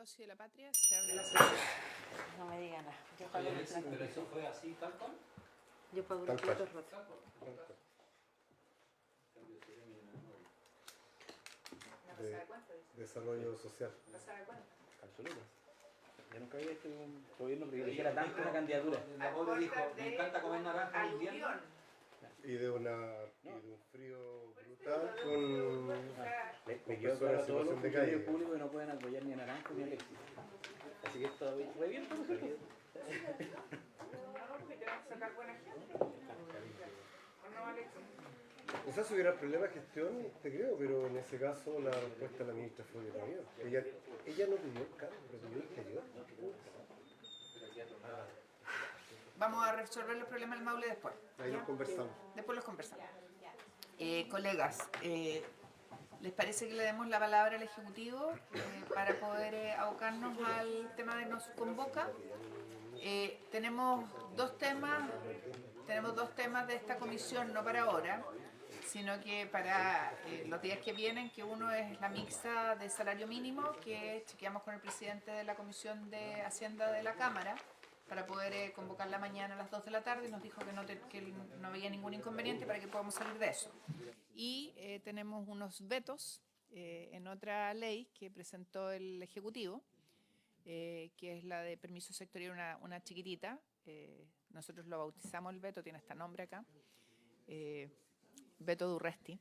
Dios y de la patria, se abre la sesión. No me digan nada. Yo pago el plato. ¿Pero eso fue así, tal cual? Yo pago los platos rotos. Desarrollo social. Absoluto. Yo nunca había visto un gobierno privilegiara tanto una candidatura. La pobre dijo, me encanta comer naranja en invierno. Y de un frío brutal con Me quedo claro a todos los funcionarios públicos que no pueden apoyar ni a Naranjo ni a Alexis. Así que esto re bien, ¿no? Quizás si hubiera problema de gestión, te creo, pero en ese caso la respuesta de la ministra fue que no había. Ella no pidió el cambio, lo pidió el interior. Vamos a resolver los problemas del Maule después. Ahí los conversamos. Después los conversamos. Colegas, ¿les parece que le demos la palabra al Ejecutivo para poder abocarnos al tema de nos convoca? Tenemos dos temas de esta comisión, no para ahora, sino que para los días que vienen, que uno es la mixta de salario mínimo, que chequeamos con el presidente de la Comisión de Hacienda de la Cámara, para poder convocarla mañana a las 2 de la tarde, y nos dijo que no había ningún inconveniente para que podamos salir de eso. Y tenemos unos vetos en otra ley que presentó el Ejecutivo, que es la de permiso sectorial, una chiquitita. Nosotros lo bautizamos el veto, tiene este nombre acá, veto Durresti.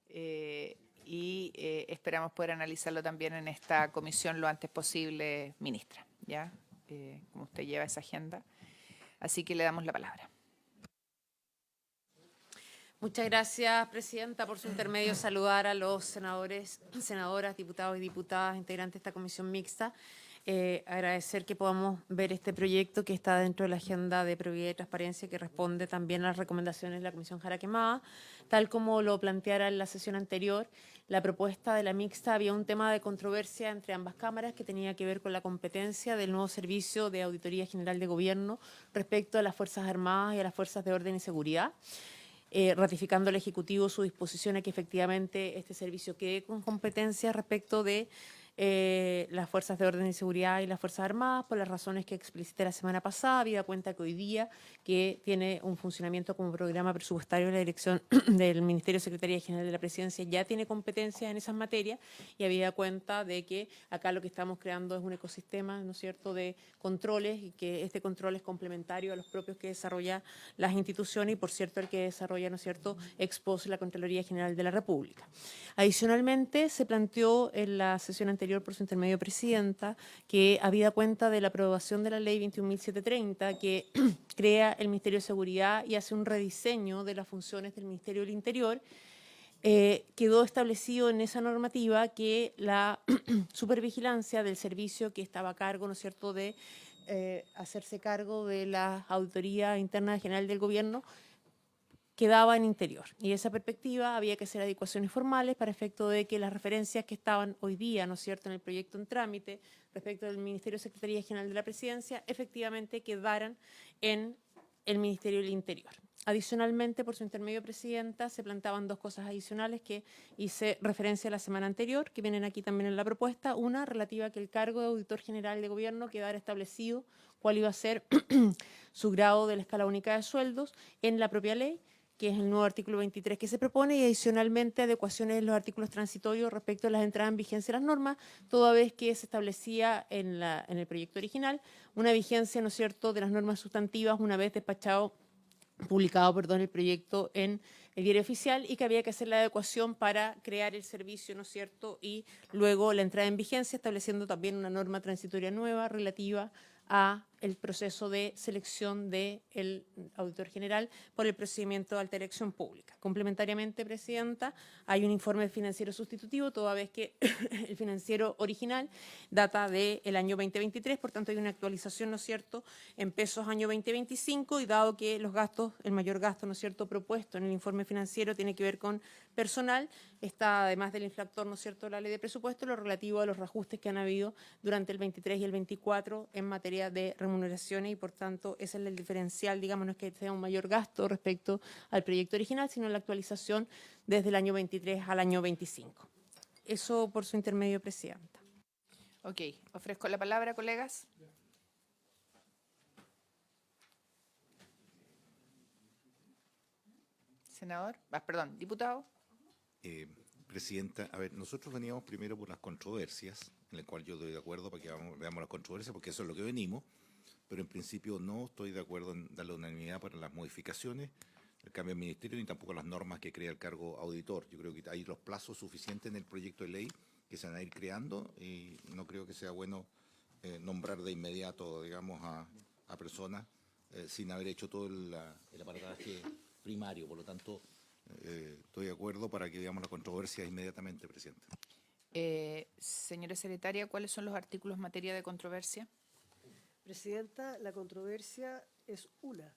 Y esperamos poder analizarlo también en esta comisión lo antes posible, ministra, ¿ya? Como usted lleva esa agenda. Así que le damos la palabra. Muchas gracias, Presidenta. Por su intermedio, saludar a los senadores, senadoras, diputados y diputadas integrantes de esta comisión mixta. Agradecer que podamos ver este proyecto que está dentro de la agenda de probidad y transparencia, que responde también a las recomendaciones de la Comisión Jara Quemada. Tal como lo planteara en la sesión anterior, la propuesta de la mixta había un tema de controversia entre ambas cámaras que tenía que ver con la competencia del nuevo Servicio de Auditoría General de Gobierno respecto a las Fuerzas Armadas y a las Fuerzas de Orden y Seguridad. Ratificando al Ejecutivo su disposición a que efectivamente este servicio quede con competencia respecto de las Fuerzas de Orden y Seguridad y las Fuerzas Armadas, por las razones que explicité la semana pasada, habida cuenta que hoy día que tiene un funcionamiento como programa presupuestario de la dirección del Ministerio de Secretaría General de la Presidencia ya tiene competencias en esas materias, y habida cuenta de que acá lo que estamos creando es un ecosistema, ¿no es cierto?, de controles, y que este control es complementario a los propios que desarrollan las instituciones y, por cierto, el que desarrolla, ¿no es cierto?, ex post la Contraloría General de la República. Adicionalmente, se planteó en la sesión anterior por su intermedio, Presidenta, que habida cuenta de la aprobación de la Ley 21.730, que crea el Ministerio de Seguridad y hace un rediseño de las funciones del Ministerio del Interior, quedó establecido en esa normativa que la supervigilancia del servicio que estaba a cargo, ¿no es cierto?, de hacerse cargo de la Auditoría Interna General del Gobierno, quedaba en Interior. Y de esa perspectiva había que hacer adecuaciones formales para efecto de que las referencias que estaban hoy día, ¿no es cierto?, en el proyecto en trámite respecto del Ministerio de Secretaría General de la Presidencia, efectivamente quedaran en el Ministerio del Interior. Adicionalmente, por su intermedio, Presidenta, se planteaban dos cosas adicionales que hice referencia la semana anterior, que vienen aquí también en la propuesta. Una, relativa a que el cargo de Auditor General de Gobierno quedara establecido cuál iba a ser su grado de la escala única de sueldos en la propia ley, que es el nuevo artículo 23 que se propone, y adicionalmente adecuaciones en los artículos transitorios respecto a las entradas en vigencia de las normas, toda vez que se establecía en el proyecto original una vigencia, ¿no es cierto?, de las normas sustantivas una vez publicado el proyecto en el Diario Oficial, y que había que hacer la adecuación para crear el servicio, ¿no es cierto?, y luego la entrada en vigencia, estableciendo también una norma transitoria nueva relativa a el proceso de selección del auditor general por el procedimiento de alta dirección pública. Complementariamente, Presidenta, hay un informe financiero sustitutivo, toda vez que el financiero original data del año 2023, por tanto hay una actualización, ¿no es cierto?, en pesos año 2025, y dado que los gastos, el mayor gasto, ¿no es cierto?, propuesto en el informe financiero tiene que ver con personal, está además del infractor, ¿no es cierto?, la ley de presupuesto, lo relativo a los reajustes que han habido durante el 23 y el 24 en materia de remuneraciones, y por tanto ese es el diferencial, digamos, no es que sea un mayor gasto respecto al proyecto original, sino la actualización desde el año 23 al año 25. Eso por su intermedio, Presidenta. Ok, ofrezco la palabra, colegas. Senador, perdón, diputado. Presidenta, a ver, nosotros veníamos primero por las controversias, en el cual yo estoy de acuerdo para que veamos las controversias, porque eso es lo que venimos, pero en principio no estoy de acuerdo en darle unanimidad para las modificaciones, el cambio de ministerio, ni tampoco las normas que crea el cargo auditor. Yo creo que hay los plazos suficientes en el proyecto de ley que se van a ir creando y no creo que sea bueno nombrar de inmediato, digamos, a personas sin haber hecho todo el aparataje primario. Por lo tanto, estoy de acuerdo para que veamos la controversia inmediatamente, Presidenta. Señora secretaria, ¿cuáles son los artículos materia de controversia? Presidenta, la controversia es una.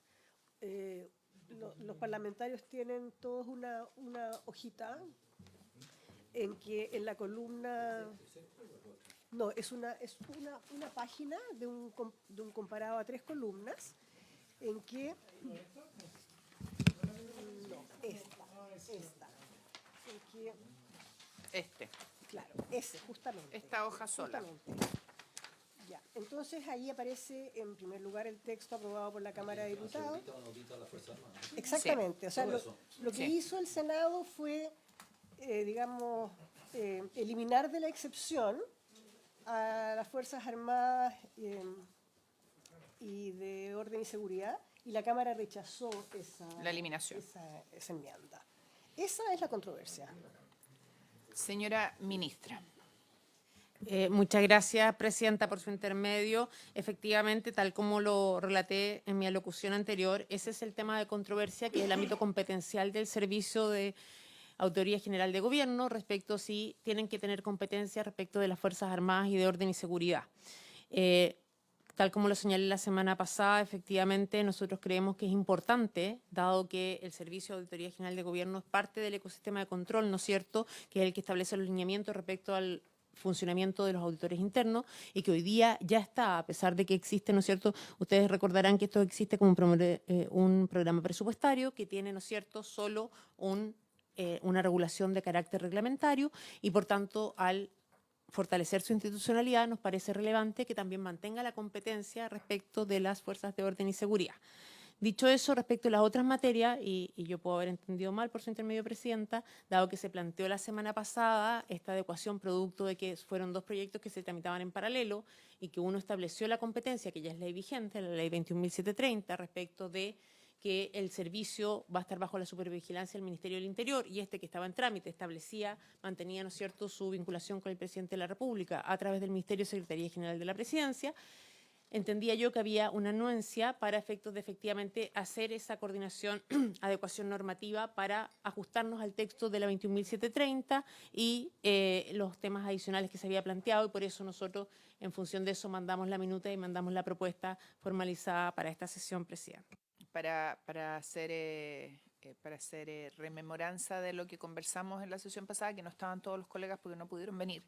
Los parlamentarios tienen todos una hojita en que en la columna... No, es una página de un comparado a 3 columnas en que... No, esta. En que, claro, justamente. Esta hoja sola. Justamente. Ya, entonces ahí aparece en primer lugar el texto aprobado por la Cámara de Diputados. Exactamente, sí. O sea, lo que hizo el Senado fue, eliminar de la excepción a las Fuerzas Armadas y de Orden y Seguridad, y la Cámara rechazó la eliminación. Esa enmienda. Esa es la controversia. Señora ministra. Muchas gracias, Presidenta, por su intermedio. Efectivamente, tal como lo relaté en mi alocución anterior, ese es el tema de controversia, que es el ámbito competencial del Servicio de Auditoría General de Gobierno, respecto si tienen que tener competencia respecto de las Fuerzas Armadas y de Orden y Seguridad. Tal como lo señalé la semana pasada, efectivamente nosotros creemos que es importante, dado que el Servicio de Auditoría General de Gobierno es parte del ecosistema de control, ¿no es cierto?, que es el que establece los lineamientos respecto al funcionamiento de los auditores internos, y que hoy día ya está, a pesar de que existe, ¿no es cierto? Ustedes recordarán que esto existe como un programa presupuestario que tiene, ¿no es cierto?, solo una regulación de carácter reglamentario, y por tanto, al fortalecer su institucionalidad, nos parece relevante que también mantenga la competencia respecto de las fuerzas de orden y seguridad. Dicho eso, respecto a las otras materias, y yo puedo haber entendido mal por su intermedio, Presidenta, dado que se planteó la semana pasada esta adecuación producto de que fueron 2 proyectos que se tramitaban en paralelo y que uno estableció la competencia, que ya es ley vigente, la ley 21.730, respecto de que el servicio va a estar bajo la supervigilancia del Ministerio del Interior, y este que estaba en trámite mantenía, ¿no es cierto?, su vinculación con el Presidente de la República a través del Ministerio de Secretaría General de la Presidencia. Entendía yo que había una anuencia para efectos de efectivamente hacer esa coordinación, adecuación normativa para ajustarnos al texto de la 21.730 y los temas adicionales que se había planteado, y por eso nosotros, en función de eso, mandamos la minuta y mandamos la propuesta formalizada para esta sesión, Presidenta. Para hacer rememoranza de lo que conversamos en la sesión pasada, que no estaban todos los colegas porque no pudieron venir.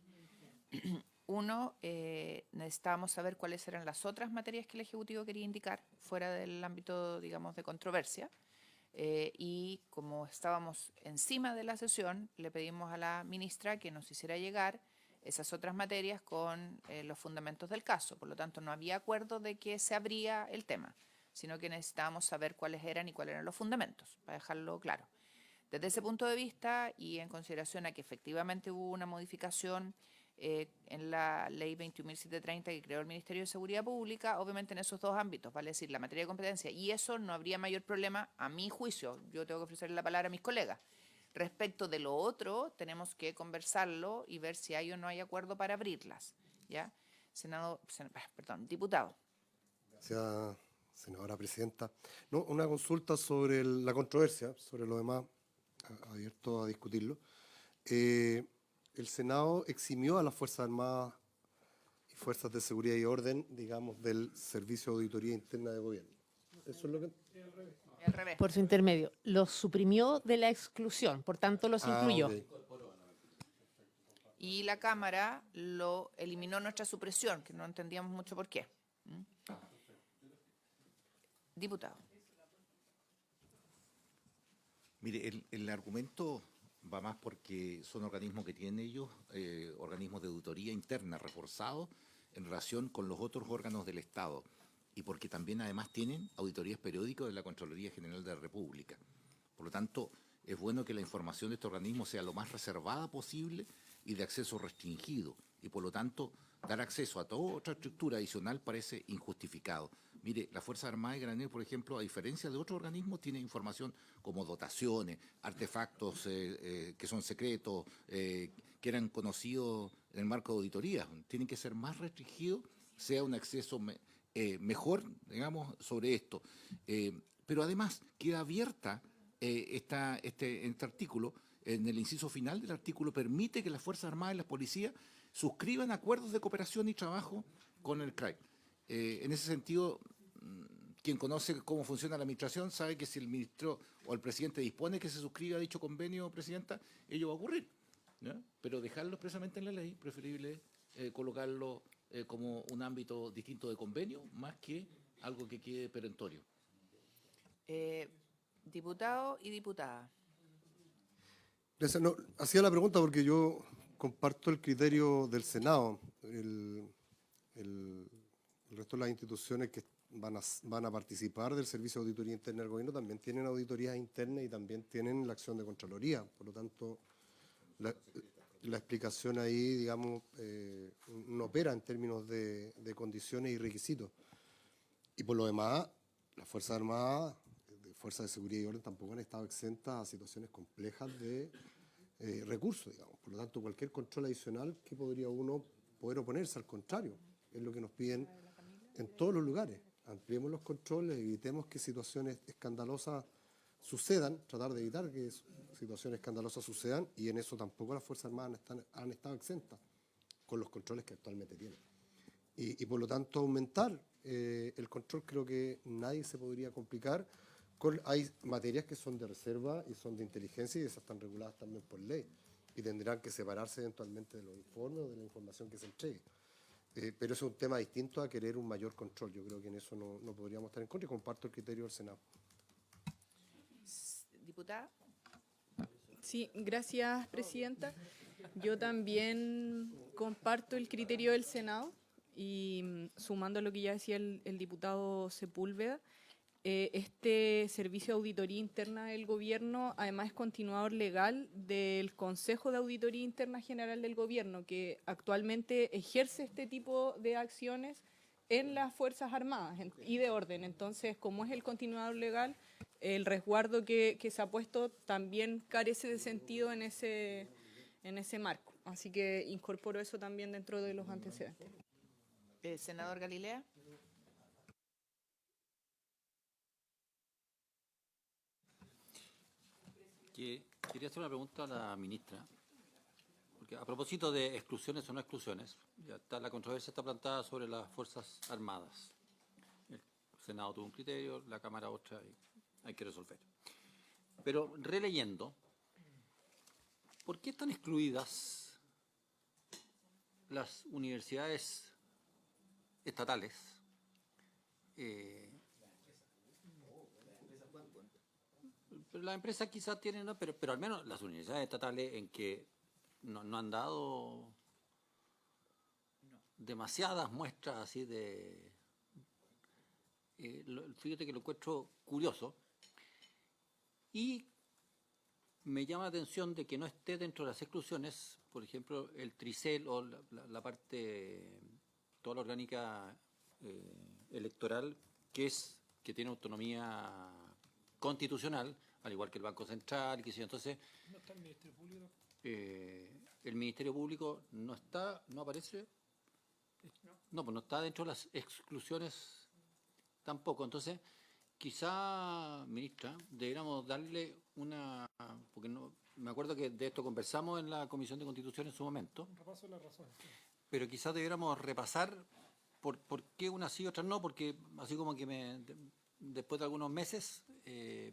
Uno, necesitábamos saber cuáles eran las otras materias que el Ejecutivo quería indicar, fuera del ámbito, digamos, de controversia. Y como estábamos encima de la sesión, le pedimos a la ministra que nos hiciera llegar esas otras materias con los fundamentos del caso. Por lo tanto, no había acuerdo de que se abría el tema, sino que necesitábamos saber cuáles eran y cuáles eran los fundamentos, para dejarlo claro. Desde ese punto de vista, y en consideración a que efectivamente hubo una modificación en la ley 21.730 que creó el Ministerio de Seguridad Pública, obviamente en esos 2 ámbitos, vale decir, la materia de competencia, y eso no habría mayor problema a mi juicio. Yo tengo que ofrecerle la palabra a mis colegas. Respecto de lo otro, tenemos que conversarlo y ver si hay o no hay acuerdo para abrirlas. ¿Ya? Diputado. Gracias, senadora presidenta. No, una consulta sobre la controversia, sobre lo demás, abierto a discutirlo. El Senado eximió a las Fuerzas Armadas y Fuerzas de Seguridad y Orden, digamos, del Servicio de Auditoría Interna de Gobierno. Eso es lo que... Al revés. Por su intermedio, los suprimió de la exclusión, por tanto los incluyó. Okay. Y la Cámara lo eliminó nuestra supresión, que no entendíamos mucho por qué. Diputado. Mire, el argumento va más porque son organismos que tienen ellos, organismos de auditoría interna reforzados en relación con los otros órganos del Estado, y porque también además tienen auditorías periódicas de la Contraloría General de la República. Por lo tanto, es bueno que la información de estos organismos sea lo más reservada posible y de acceso restringido, y por lo tanto dar acceso a toda otra estructura adicional parece injustificado. Mire, la Fuerza Armada y Granaderos, por ejemplo, a diferencia de otros organismos, tiene información como dotaciones, artefactos que son secretos, que eran conocidos en el marco de auditoría. Tienen que ser más restringidos, sea un acceso mejor, digamos, sobre esto. Pero además queda abierta este artículo. En el inciso final del artículo permite que las Fuerzas Armadas y las policías suscriban acuerdos de cooperación y trabajo con el CRAI. En ese sentido, quien conoce cómo funciona la administración sabe que si el ministro o el presidente dispone que se suscriba dicho convenio, presidenta, ello va a ocurrir, ¿ya? Pero dejarlo expresamente en la ley, preferible colocarlo como un ámbito distinto de convenio, más que algo que quede perentorio. Diputado y diputada. Gracias. No, hacía la pregunta porque yo comparto el criterio del Senado. El resto de las instituciones que van a participar del Servicio de Auditoría Interna del Gobierno también tienen auditorías internas y también tienen la acción de Contraloría. Por lo tanto, la explicación ahí, digamos, no opera en términos de condiciones y requisitos. Y por lo demás, las Fuerzas Armadas, Fuerzas de Seguridad y Orden tampoco han estado exentas a situaciones complejas de recursos, digamos. Por lo tanto, cualquier control adicional que podría uno poder oponerse, al contrario, es lo que nos piden en todos los lugares. Ampliemos los controles, evitemos que situaciones escandalosas sucedan, tratar de evitar que situaciones escandalosas sucedan, y en eso tampoco las Fuerzas Armadas han estado exentas con los controles que actualmente tienen. Y por lo tanto, aumentar el control, creo que nadie se podría complicar. Hay materias que son de reserva y son de inteligencia, y esas están reguladas también por ley y tendrán que separarse eventualmente de los informes o de la información que se entregue. Pero eso es un tema distinto a querer un mayor control. Yo creo que en eso no podríamos estar en contra, y comparto el criterio del Senado. Diputada. Sí, gracias, presidenta. Yo también comparto el criterio del Senado y sumando a lo que ya decía el diputado Sepúlveda, este servicio de auditoría interna del gobierno además es continuador legal del Consejo de Auditoría Interna General del Gobierno, que actualmente ejerce este tipo de acciones en las Fuerzas Armadas y de orden. Entonces, como es el continuador legal, el resguardo que se ha puesto también carece de sentido en ese marco. Así que incorporo eso también dentro de los antecedentes. Senador Galilea. Quería hacer una pregunta a la ministra, porque a propósito de exclusiones o no exclusiones, la controversia está plantada sobre las Fuerzas Armadas. El Senado tuvo un criterio, la Cámara otra, y hay que resolver. Pero releyendo, ¿por qué están excluidas las universidades estatales? Las empresas quizás tienen, ¿no? pero al menos las universidades estatales en que no han dado demasiadas muestras así de... fíjate que lo encuentro curioso y me llama la atención de que no esté dentro de las exclusiones, por ejemplo, el Tricel o la parte, toda la orgánica electoral que tiene autonomía constitucional, al igual que el Banco Central, que entonces ¿no está el Ministerio Público? El Ministerio Público no aparece, pues no está dentro de las exclusiones tampoco. Entonces, quizá, ministra, deberíamos darle porque no me acuerdo que de esto conversamos en la Comisión de Constitución en su momento. Un repaso de las razones. Sí. Pero quizás deberíamos repasar por qué unas sí y otras no, porque así como que después de algunos meses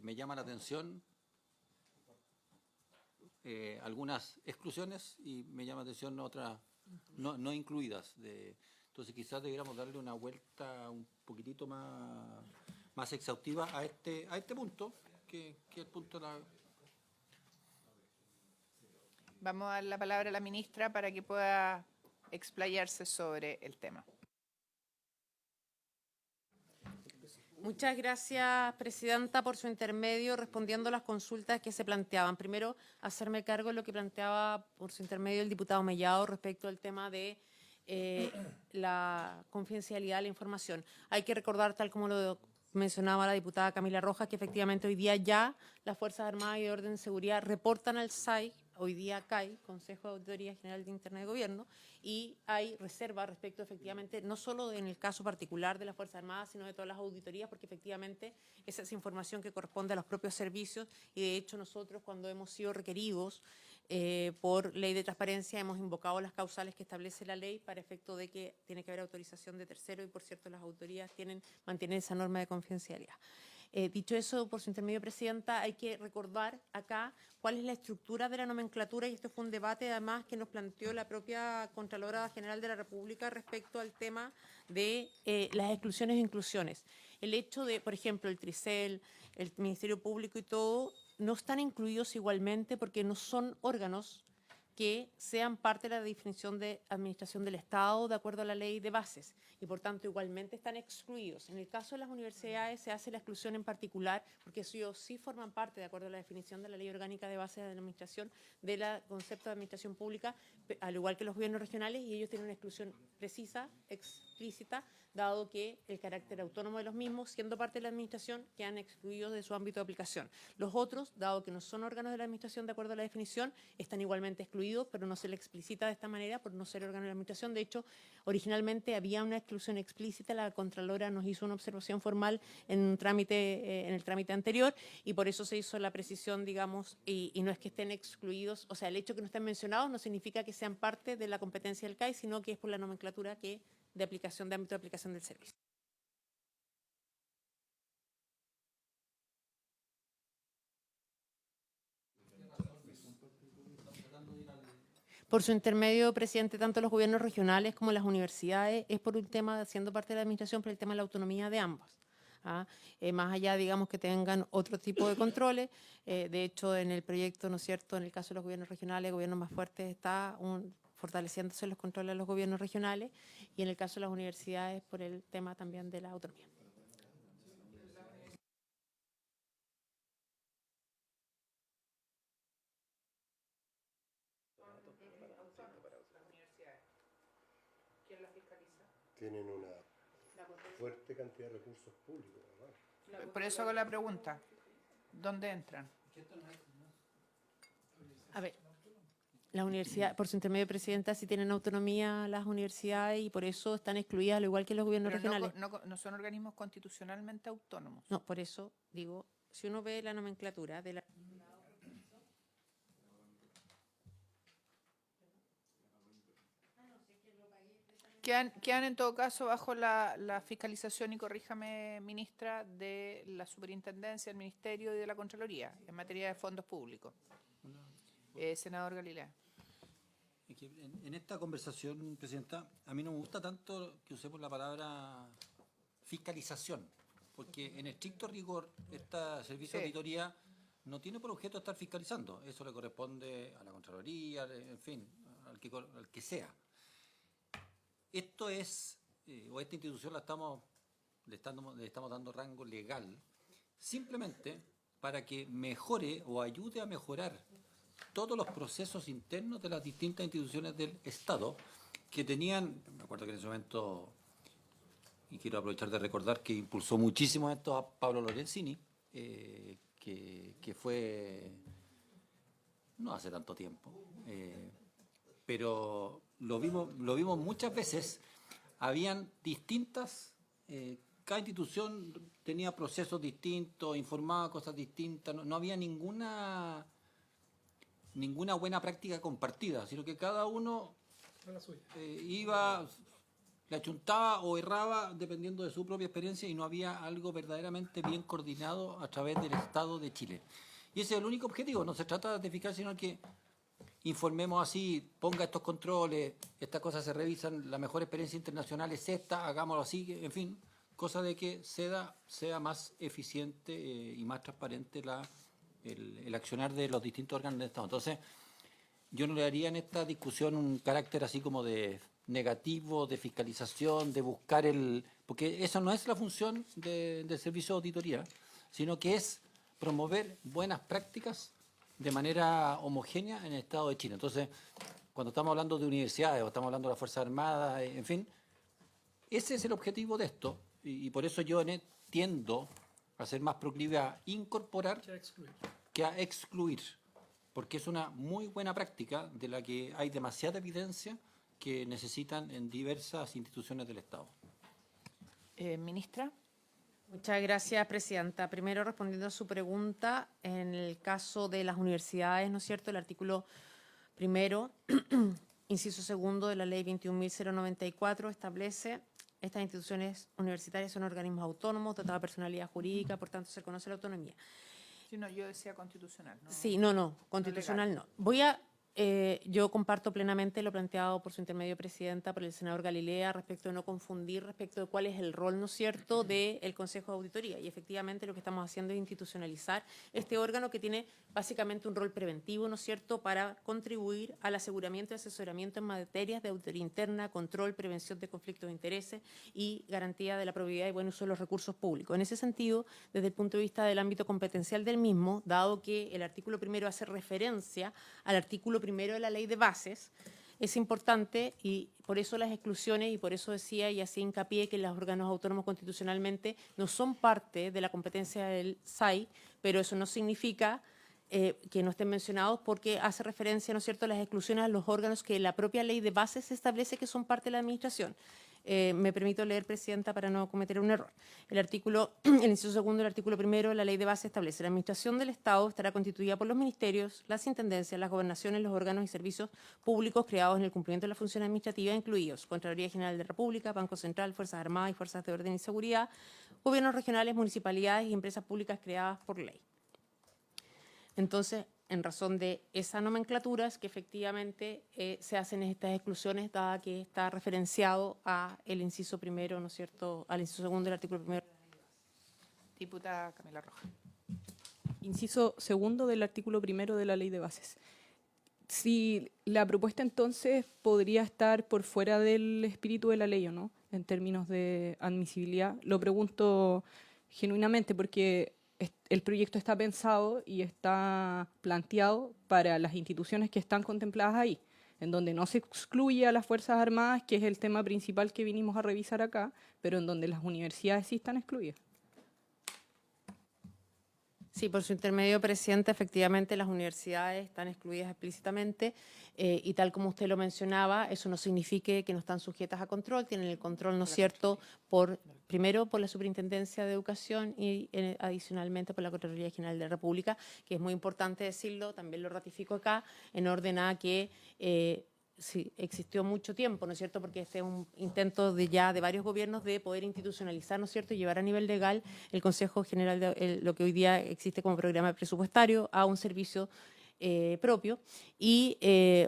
me llama la atención algunas exclusiones y me llama la atención otras no incluidas. Entonces quizás deberíamos darle una vuelta un poquitito más exhaustiva a este punto, que es el punto de la... Vamos a dar la palabra a la ministra para que pueda explayarse sobre el tema. Muchas gracias, presidenta, por su intermedio respondiendo a las consultas que se planteaban. Primero, hacerme cargo de lo que planteaba por su intermedio el diputado Mellado respecto al tema de la confidencialidad de la información. Hay que recordar, tal como lo mencionaba la diputada Camila Rojas, que efectivamente hoy día ya las Fuerzas Armadas y de Orden de Seguridad reportan al SAI, hoy día CAI, Consejo de Auditoría General de Internet de Gobierno, y hay reserva respecto efectivamente, no solo en el caso particular de las Fuerzas Armadas, sino de todas las auditorías, porque efectivamente esa es información que corresponde a los propios servicios y de hecho nosotros cuando hemos sido requeridos por ley de transparencia hemos invocado las causales que establece la ley para efecto de que tiene que haber autorización de tercero y por cierto las autoridades mantienen esa norma de confidencialidad. Dicho eso, por su intermedio, presidenta, hay que recordar acá cuál es la estructura de la nomenclatura y esto fue un debate además que nos planteó la propia Contralora General de la República respecto al tema de las exclusiones e inclusiones. El hecho de, por ejemplo, el TRICEL, el Ministerio Público y todo, no están incluidos igualmente porque no son órganos que sean parte de la definición de administración del Estado de acuerdo a la ley de bases y por tanto igualmente están excluidos. En el caso de las universidades se hace la exclusión en particular porque ellos sí forman parte de acuerdo a la definición de la ley orgánica de bases de la administración del concepto de administración pública, al igual que los gobiernos regionales y ellos tienen una exclusión precisa, explícita, dado que el carácter autónomo de los mismos, siendo parte de la administración, quedan excluidos de su ámbito de aplicación. Los otros, dado que no son órganos de la administración de acuerdo a la definición, están igualmente excluidos, pero no se le explicita de esta manera por no ser órgano de la administración. De hecho, originalmente había una exclusión explícita, la Contralora nos hizo una observación formal en un trámite, en el trámite anterior, y por eso se hizo la precisión, digamos, y no es que estén excluidos, o sea, el hecho de que no estén mencionados no significa que sean parte de la competencia del CAI, sino que es por la nomenclatura que de aplicación, de ámbito de aplicación del servicio. Por su intermedio, presidente, tanto los gobiernos regionales como las universidades es por un tema, siendo parte de la administración, por el tema de la autonomía de ambas. Más allá, digamos, que tengan otro tipo de controles. De hecho, en el proyecto, ¿no es cierto?, en el caso de los gobiernos regionales, gobiernos más fuertes, está fortaleciéndose los controles de los gobiernos regionales y en el caso de las universidades por el tema también de la autonomía. ¿Quién la fiscaliza? Tienen una fuerte cantidad de recursos públicos, además. Por eso hago la pregunta. ¿Dónde entran? A ver, las universidades, por su intermedio, presidenta, sí tienen autonomía las universidades y por eso están excluidas, al igual que los gobiernos Pero regionales. no son organismos constitucionalmente autónomos. No, por eso digo, si uno ve la nomenclatura de la... Quedan en todo caso bajo la fiscalización, y corríjame, ministra, de la Superintendencia, del Ministerio y de la Contraloría en materia de fondos públicos. Senador Galilea. En esta conversación, presidenta, a mí no me gusta tanto que usemos la palabra fiscalización, porque en estricto rigor, este servicio de auditoría no tiene por objeto estar fiscalizando. Eso le corresponde a la Contraloría, en fin, al que sea. Esto es, o esta institución le estamos dando rango legal, simplemente para que mejore o ayude a mejorar todos los procesos internos de las distintas instituciones del Estado que tenían, me acuerdo que en ese momento, y quiero aprovechar de recordar que impulsó muchísimo esto a Pablo Lorenzini, que fue no hace tanto tiempo, pero lo vimos muchas veces. Habían distintas, cada institución tenía procesos distintos, informaba cosas distintas, no había ninguna buena práctica compartida, sino que cada uno iba, le achuntaba o erraba dependiendo de su propia experiencia y no había algo verdaderamente bien coordinado a través del Estado de Chile. Y ese es el único objetivo, no se trata de fijar, sino que informemos así, ponga estos controles, estas cosas se revisan, la mejor experiencia internacional es esta, hagámoslo así, en fin, cosa de que sea más eficiente y más transparente el accionar de los distintos órganos del Estado. Entonces, yo no le daría en esta discusión un carácter así como de negativo, de fiscalización, de buscar porque eso no es la función del servicio de auditoría, sino que es promover buenas prácticas de manera homogénea en el Estado de Chile. Entonces, cuando estamos hablando de universidades o estamos hablando de las Fuerzas Armadas, en fin, ese es el objetivo de esto, y por eso yo tiendo a ser más proclive a incorporar que a excluir, porque es una muy buena práctica de la que hay demasiada evidencia que necesitan en diversas instituciones del Estado. Ministra. Muchas gracias, presidenta. Primero, respondiendo a su pregunta, en el caso de las universidades, ¿no es cierto?, el artículo primero, inciso segundo de la ley 21.094 establece: estas instituciones universitarias son organismos autónomos, dotados de personalidad jurídica, por tanto se reconoce la autonomía. Sí, no, yo decía constitucional. ¿No? Sí, no, constitucional no. Yo comparto plenamente lo planteado por su intermedio, presidenta, por el senador Galilea, respecto de no confundir, respecto de cuál es el rol, ¿no es cierto?, del Consejo de Auditoría. Y efectivamente lo que estamos haciendo es institucionalizar este órgano que tiene básicamente un rol preventivo, ¿no es cierto?, para contribuir al aseguramiento y asesoramiento en materias de auditoría interna, control, prevención de conflictos de intereses y garantía de la probidad y buen uso de los recursos públicos. En ese sentido, desde el punto de vista del ámbito competencial del mismo, dado que el artículo primero hace referencia al artículo primero de la ley de bases, es importante, y por eso las exclusiones, y por eso decía y hacía hincapié que los órganos autónomos constitucionalmente no son parte de la competencia del SAI, pero eso no significa que no estén mencionados, porque hace referencia, ¿no es cierto?, a las exclusiones a los órganos que la propia ley de bases establece que son parte de la administración. Me permito leer, presidenta, para no cometer un error. El inciso segundo del artículo primero de la ley de base establece: la administración del Estado estará constituida por los ministerios, las intendencias, las gobernaciones, los órganos y servicios públicos creados en el cumplimiento de la función administrativa, incluidos Contraloría General de la República, Banco Central, Fuerzas Armadas y Fuerzas de Orden y Seguridad, gobiernos regionales, municipalidades y empresas públicas creadas por ley. Entonces, en razón de esa nomenclatura es que efectivamente se hacen estas exclusiones, dada que está referenciado a el inciso primero, ¿no es cierto?, al inciso segundo del artículo primero. Diputada Camila Rojas. Inciso segundo del artículo primero de la ley de bases. Si la propuesta entonces podría estar por fuera del espíritu de la ley o no, en términos de admisibilidad, lo pregunto genuinamente porque el proyecto está pensado y está planteado para las instituciones que están contempladas ahí, en donde no se excluye a las Fuerzas Armadas, que es el tema principal que vinimos a revisar acá, pero en donde las universidades sí están excluidas. Sí, por su intermedio, presidenta, efectivamente las universidades están excluidas explícitamente y tal como usted lo mencionaba, eso no significa que no están sujetas a control, tienen el control, ¿no es cierto?, primero por la Superintendencia de Educación y adicionalmente por la Contraloría General de la República, que es muy importante decirlo, también lo ratifico acá, en orden a que sí, existió mucho tiempo, ¿no es cierto?, porque este es un intento de varios gobiernos de poder institucionalizar, ¿no es cierto?, y llevar a nivel legal el Consejo General, lo que hoy día existe como programa presupuestario, a un servicio propio. Y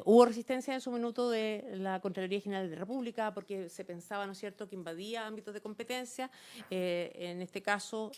hubo resistencia en su minuto de la Contraloría General de la República porque se pensaba, ¿no es cierto?, que invadía ámbitos de competencia. En este caso,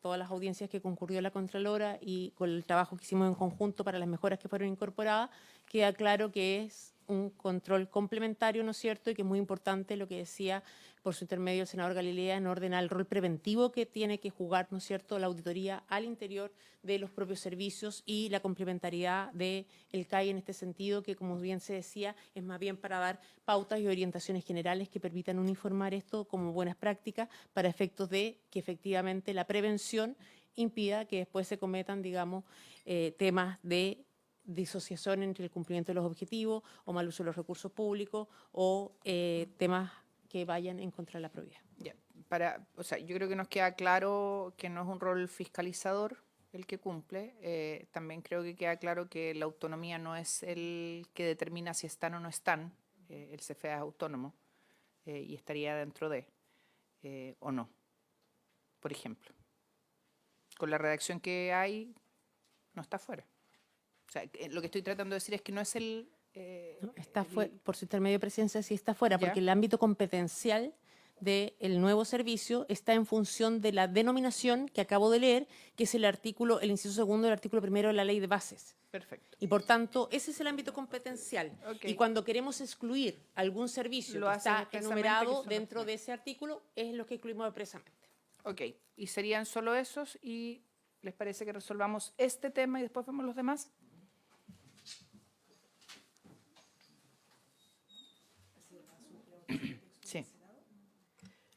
todas las audiencias que concurrió la Contralora y con el trabajo que hicimos en conjunto para las mejoras que fueron incorporadas, queda claro que es un control complementario, ¿no es cierto?, y que es muy importante lo que decía por su intermedio el senador Galilea en orden al rol preventivo que tiene que jugar, ¿no es cierto?, la auditoría al interior de los propios servicios y la complementariedad del CAI en este sentido, que como bien se decía, es más bien para dar pautas y orientaciones generales que permitan uniformar esto como buenas prácticas para efectos de que efectivamente la prevención impida que después se cometan, digamos, temas de disociación entre el cumplimiento de los objetivos o mal uso de los recursos públicos o temas que vayan en contra de la probidad. Ya, yo creo que nos queda claro que no es un rol fiscalizador el que cumple. También creo que queda claro que la autonomía no es el que determina si están o no están. El CFEA es autónomo y estaría dentro de, o no, por ejemplo. Con la redacción que hay, no está fuera. O sea, lo que estoy tratando de decir es que no es por su intermedio de presidencia, sí está fuera, ¿ya? Porque el ámbito competencial del nuevo servicio está en función de la denominación que acabo de leer, que es el inciso segundo del artículo primero de la Ley de Bases. Perfecto. Y por tanto, ese es el ámbito competencial. Ok. Y cuando queremos excluir algún servicio Lo que hacen está expresamente enumerado que son dentro opcionales. de ese artículo, es lo que excluimos expresamente. Ok, y serían solo esos y ¿les parece que resolvamos este tema y después vemos los demás? Sí.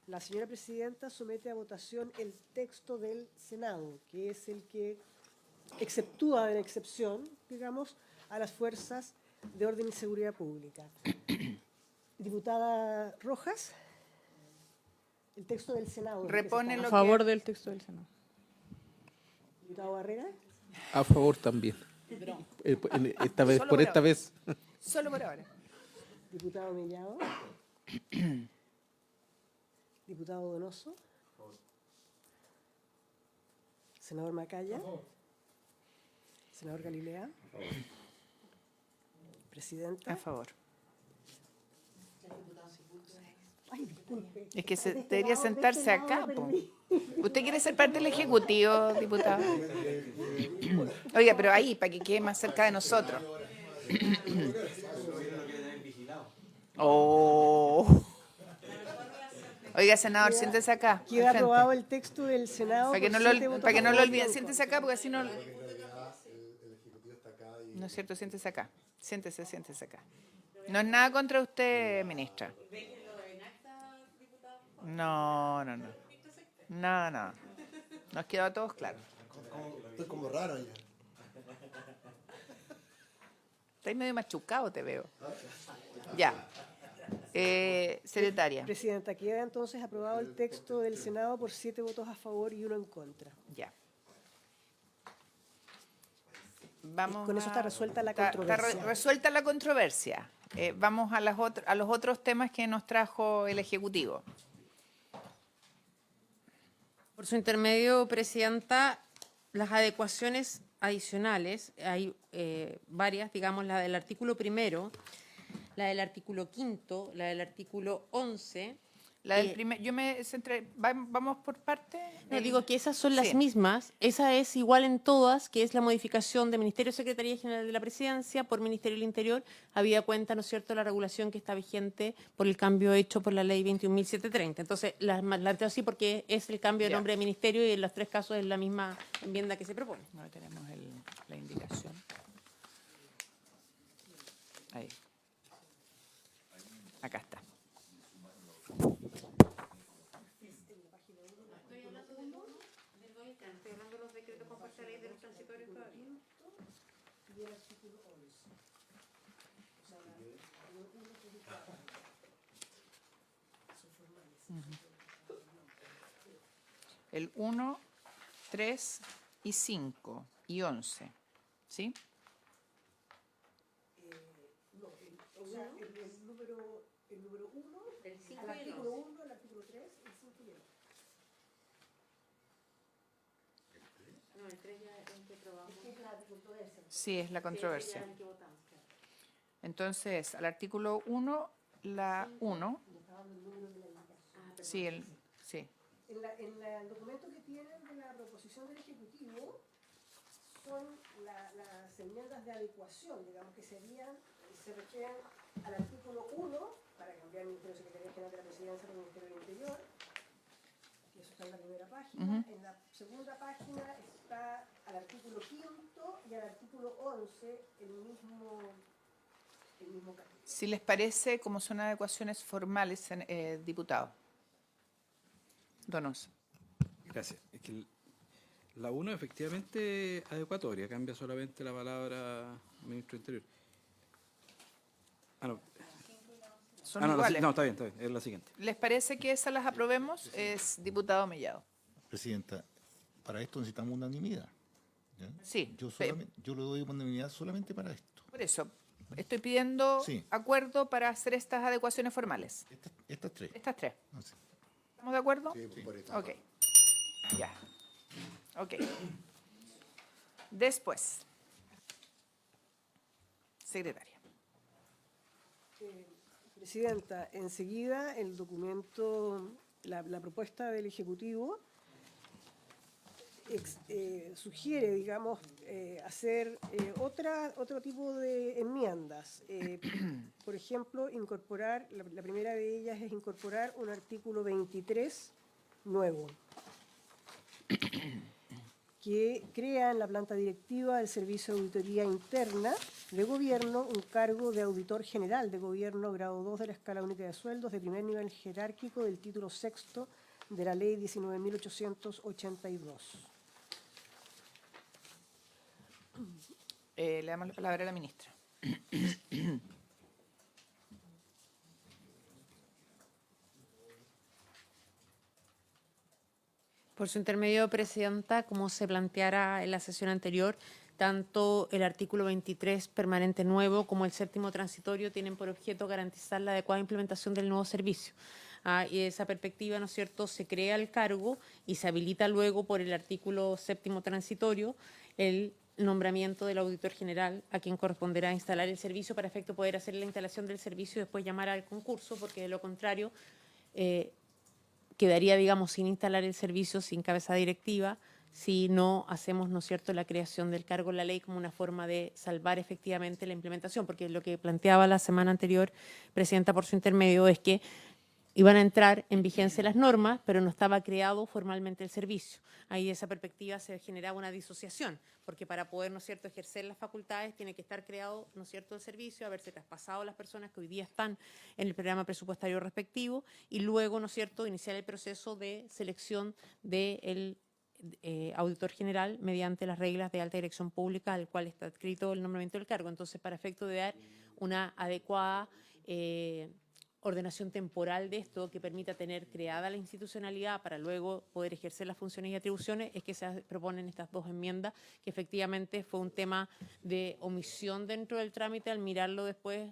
La señora presidenta somete a votación el texto del Senado, que es el que exceptúa de la excepción, digamos, a las fuerzas de orden y seguridad pública. Diputada Rojas, el texto del Senado. ¿de qué se Repone trata? lo A favor que- del texto del Senado. Diputado Barrera, A favor también. Esta vez, Solo por por esta ahora. vez. Solo por ahora. diputado Mellado, diputado Donoso, senador Macaya, senador Galilea, presidenta. A favor. Ay, disculpe. Es que se, De este debería lado- de sentarse este lado acá, me po. perdí. ¿Usted quiere ser parte del Ejecutivo, diputado? Oiga, pero ahí, para que quede más cerca de nosotros. Oh. Oiga, senador, siéntese acá. Queda al frente. aprobado el texto del Senado. Para que por no lo, 7 votos para que a no lo favor y olviden, uno en siéntese contra. acá porque así no... No es cierto, siéntese acá. Siéntese acá. No es nada contra usted, ministra. No. No. Nos quedó a todos claro. Estoy como raro ya. Estáis medio machucado, te veo. Ya. Secretaria. Presidenta, queda entonces aprobado el texto del Senado por 7 votos a favor y 1 en contra. Ya. Vamos Con eso está resuelta la está controversia. resuelta la controversia. Vamos a, a los otros temas que nos trajo el Ejecutivo. Por su intermedio, Presidenta, las adecuaciones adicionales, hay varias, digamos, la del artículo primero, la del artículo quinto, la del artículo 11. La del primer, yo me centré, vamos por parte. No, digo que esas son las Sí. mismas, esa es igual en todas, que es la modificación de Ministerio Secretaría General de la Presidencia por Ministerio del Interior, habida cuenta, ¿no es cierto?, la regulación que está vigente por el cambio hecho por la Ley 21.730. Entonces, la tengo así porque es el cambio de Ya. nombre de ministerio y en los tres casos es la misma enmienda que se propone. No tenemos la indicación. Ahí. Acá está. El 1, 3 y 5 y 11. ¿Sí? O sea, el número 1, el artículo 1, el artículo 3, el 5 y el 8. Sí, es la controversia. Entonces, al artículo 1, la 1. Sí, sí. En el documento que tienen de la proposición del Ejecutivo son las enmiendas de adecuación, digamos, que se refieren al artículo 1, para cambiar el Ministerio de Secretaría General de la Presidencia por el Ministerio del Interior, y eso está en la primera página. En la segunda página está al artículo 5 y al artículo 11 el mismo capítulo. Si les parece, como son adecuaciones formales, diputado. Donoso. Gracias. Es que la 1 efectivamente adecuatoria, cambia solamente la palabra ministro del Interior. No. Son No, iguales. está bien, es la siguiente. ¿Les parece que esas las aprobemos? Es diputado Mellado. Presidenta, para esto necesitamos unanimidad. ¿ya? Sí. Yo le doy unanimidad solamente para esto. Por eso, estoy pidiendo Sí. acuerdo para hacer estas adecuaciones formales. Estas tres. Estas tres. No sé. ¿Estamos de acuerdo? Sí, por eso. Ok. Ya. Ok. Después. Secretaria. Presidenta, enseguida el documento, la propuesta del Ejecutivo sugiere, digamos, hacer otro tipo de enmiendas. Por ejemplo, incorporar, la primera de ellas es incorporar un artículo 23 nuevo, que crea en la planta directiva del Servicio de Auditoría Interna de Gobierno un cargo de auditor general de Gobierno grado 2 de la escala única de sueldos de primer nivel jerárquico del título sexto de la Ley 19.882. Le damos la palabra a la ministra. Por su intermedio, Presidenta, como se planteara en la sesión anterior, tanto el artículo 23 permanente nuevo como el séptimo transitorio tienen por objeto garantizar la adecuada implementación del nuevo servicio. Y de esa perspectiva, ¿no es cierto?, se crea el cargo y se habilita luego por el artículo séptimo transitorio el nombramiento del auditor general a quien corresponderá instalar el servicio para efecto poder hacer la instalación del servicio y después llamar al concurso, porque de lo contrario quedaría, digamos, sin instalar el servicio, sin cabeza directiva, si no hacemos, ¿no es cierto?, la creación del cargo en la ley como una forma de salvar efectivamente la implementación, porque lo que planteaba la semana anterior, Presidenta, por su intermedio, es que iban a entrar en vigencia las normas, pero no estaba creado formalmente el servicio. Ahí de esa perspectiva se generaba una disociación, porque para poder, ¿no es cierto?, ejercer las facultades tiene que estar creado, ¿no es cierto?, el servicio, haberse traspasado las personas que hoy día están en el programa presupuestario respectivo y luego, ¿no es cierto?, iniciar el proceso de selección del auditor general mediante las reglas de alta dirección pública al cual está adscrito el nombramiento del cargo. Entonces, para efecto de dar una adecuada ordenación temporal de esto que permita tener creada la institucionalidad para luego poder ejercer las funciones y atribuciones, es que se proponen estas dos enmiendas, que efectivamente fue un tema de omisión dentro del trámite al mirarlo después,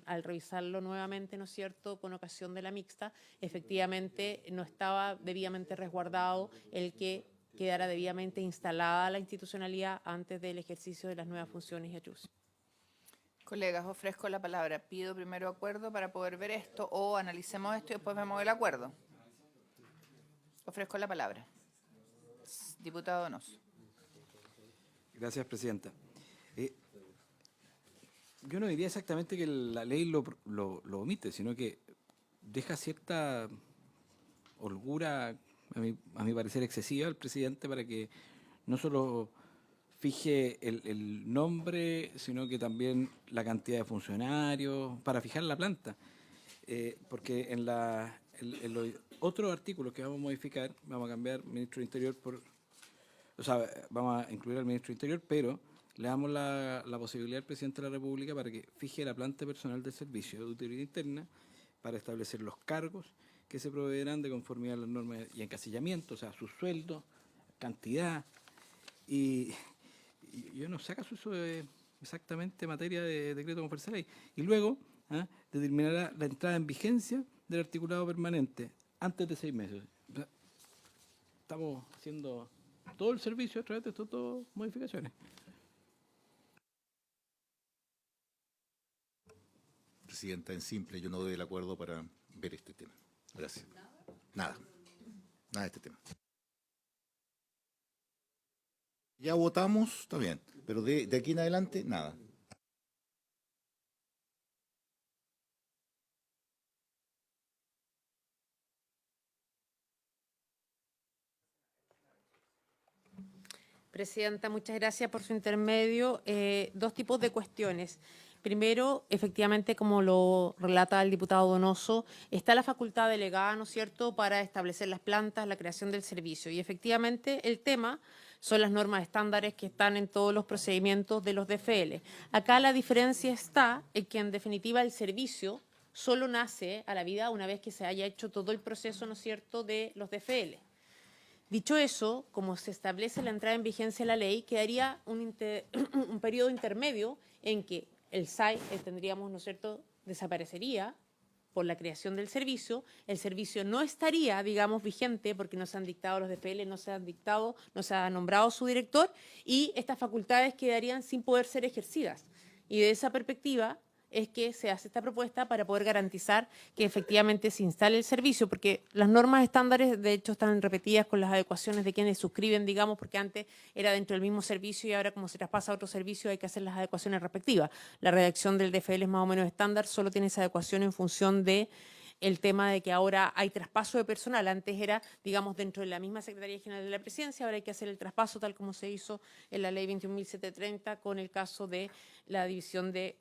al revisarlo nuevamente, ¿no es cierto?, con ocasión de la mixta, efectivamente no estaba debidamente resguardado el que quedara debidamente instalada la institucionalidad antes del ejercicio de las nuevas funciones y atribuciones. Colegas, ofrezco la palabra. Pido primero acuerdo para poder ver esto o analicemos esto y después vemos el acuerdo. Ofrezco la palabra. Diputado Donoso. Gracias, Presidenta. Yo no diría exactamente que la ley lo omite, sino que deja cierta holgura, a mi parecer excesiva, al presidente para que no solo fije el nombre, sino que también la cantidad de funcionarios, para fijar la planta. Porque en los otros artículos que vamos a modificar, vamos a cambiar ministro de Interior vamos a incluir al ministro de Interior, pero le damos la posibilidad al presidente de la República para que fije la planta personal del servicio de auditoría interna para establecer los cargos que se proveerán de conformidad a las normas y encasillamiento, o sea, su sueldo, cantidad. Y yo no sé acaso eso es exactamente materia de decreto como fuerza de ley. Y luego determinará la entrada en vigencia del articulado permanente antes de 6 meses. O sea, estamos haciendo todo el servicio a través de estas dos modificaciones. Presidenta, en simple, yo no doy el acuerdo para ver este tema. Gracias. Nada de este tema. Ya votamos, está bien, pero de aquí en adelante, nada. Presidenta, muchas gracias por su intermedio. Dos tipos de cuestiones. Primero, efectivamente, como lo relata el diputado Donoso, está la facultad delegada, ¿no es cierto?, para establecer las plantas, la creación del servicio. Y efectivamente el tema son las normas estándares que están en todos los procedimientos de los DFL. Acá la diferencia está en que, en definitiva, el servicio solo nace a la vida una vez que se haya hecho todo el proceso, ¿no es cierto?, de los DFL. Dicho eso, como se establece la entrada en vigencia de la ley, quedaría un periodo intermedio en que el SAI, tendríamos, ¿no es cierto?, desaparecería por la creación del servicio. El servicio no estaría, digamos, vigente porque no se han dictado los DFL, no se ha nombrado su director y estas facultades quedarían sin poder ser ejercidas. Y de esa perspectiva, es que se hace esta propuesta para poder garantizar que efectivamente se instale el servicio, porque las normas estándares de hecho están repetidas con las adecuaciones de quienes suscriben, digamos, porque antes era dentro del mismo servicio y ahora como se traspasa a otro servicio hay que hacer las adecuaciones respectivas. La redacción del DFL es más o menos estándar, solo tiene esa adecuación en función de el tema de que ahora hay traspaso de personal. Antes era, digamos, dentro de la misma Secretaría General de la Presidencia, ahora hay que hacer el traspaso tal como se hizo en la Ley 21.730 con el caso de la División de